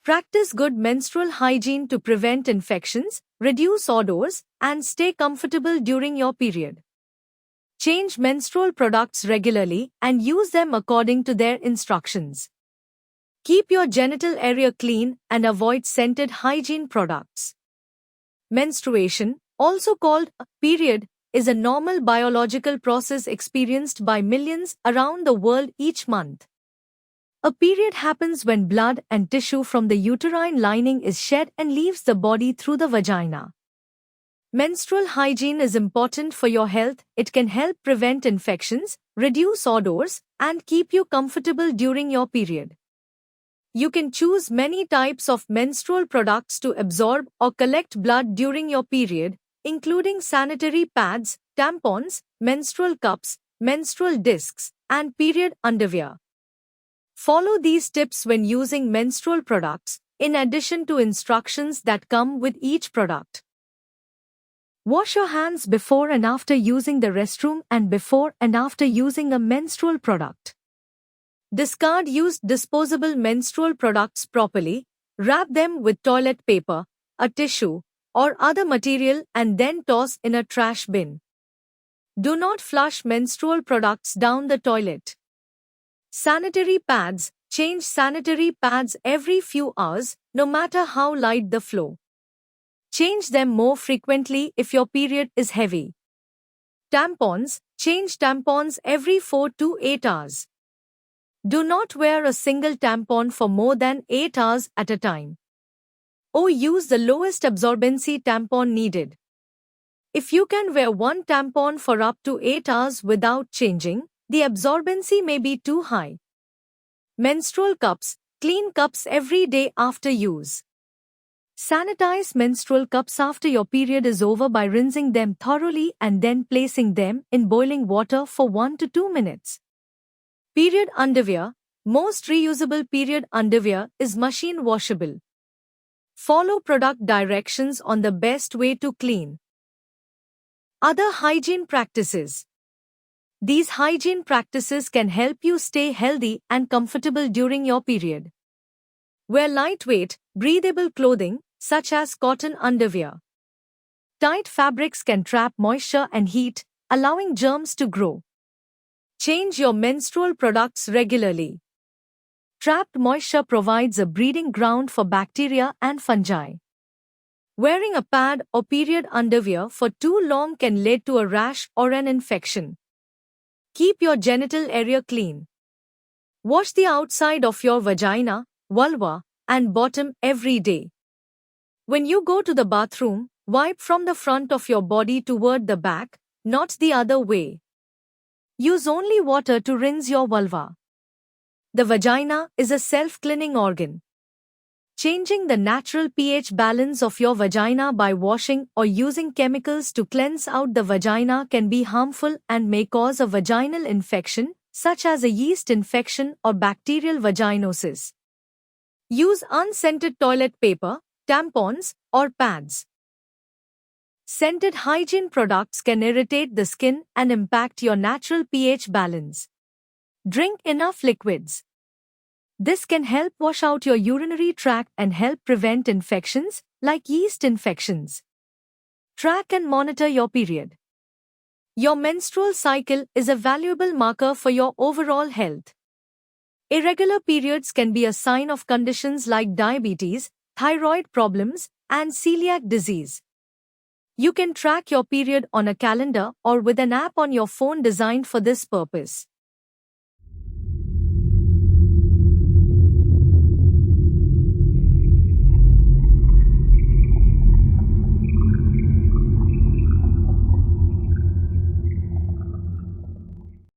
Practice good menstrual hygiene to prevent infections, reduce odors, and stay comfortable during your period. Change menstrual products regularly and use them according to their instructions. Keep your genital area clean and avoid scented hygiene products. Menstruation, also called a period, is a normal biological process experienced by millions around the world each month. A period happens when blood and tissue from the uterine lining is shed and leaves the body through the vagina. Menstrual hygiene is important for your health. It can help prevent infections, reduce odors, and keep you comfortable during your period. You can choose many types of menstrual products to absorb or collect blood during your period, including sanitary pads, tampons, menstrual cups, menstrual discs, and period underwear. Follow these tips when using menstrual products, in addition to instructions that come with each product. Wash your hands before and after using the restroom and before and after using a menstrual product. Discard used disposable menstrual products properly, wrap them with toilet paper, a tissue, or other material and then toss in a trash bin. Do not flush menstrual products down the toilet. Sanitary pads. Change sanitary pads every few hours, no matter how light the flow. Change them more frequently if your period is heavy. Tampons. Change tampons every 4 to 8 hours. Do not wear a single tampon for more than 8 hours at a time. Or use the lowest absorbency tampon needed. If you can wear one tampon for up to 8 hours without changing, the absorbency may be too high. Menstrual cups. Clean cups every day after use. Sanitize menstrual cups after your period is over by rinsing them thoroughly and then placing them in boiling water for 1 to 2 minutes. Period underwear. Most reusable period underwear is machine washable. Follow product directions on the best way to clean. Other hygiene practices. These hygiene practices can help you stay healthy and comfortable during your period. Wear lightweight, breathable clothing, such as cotton underwear. Tight fabrics can trap moisture and heat, allowing germs to grow. Change your menstrual products regularly. Trapped moisture provides a breeding ground for bacteria and fungi. Wearing a pad or period underwear for too long can lead to a rash or an infection. Keep your genital area clean. Wash the outside of your vagina, vulva, and bottom every day. When you go to the bathroom, wipe from the front of your body toward the back, not the other way. Use only water to rinse your vulva. The vagina is a self-cleaning organ. Changing the natural pH balance of your vagina by washing or using chemicals to cleanse out the vagina can be harmful and may cause a vaginal infection, such as a yeast infection or bacterial vaginosis. Use unscented toilet paper, tampons, or pads. Scented hygiene products can irritate the skin and impact your natural pH balance. Drink enough liquids. This can help wash out your urinary tract and help prevent infections, like yeast infections. Track and monitor your period. Your menstrual cycle is a valuable marker for your overall health. Irregular periods can be a sign of conditions like diabetes, thyroid problems, and celiac disease. You can track your period on a calendar or with an app on your phone designed for this purpose.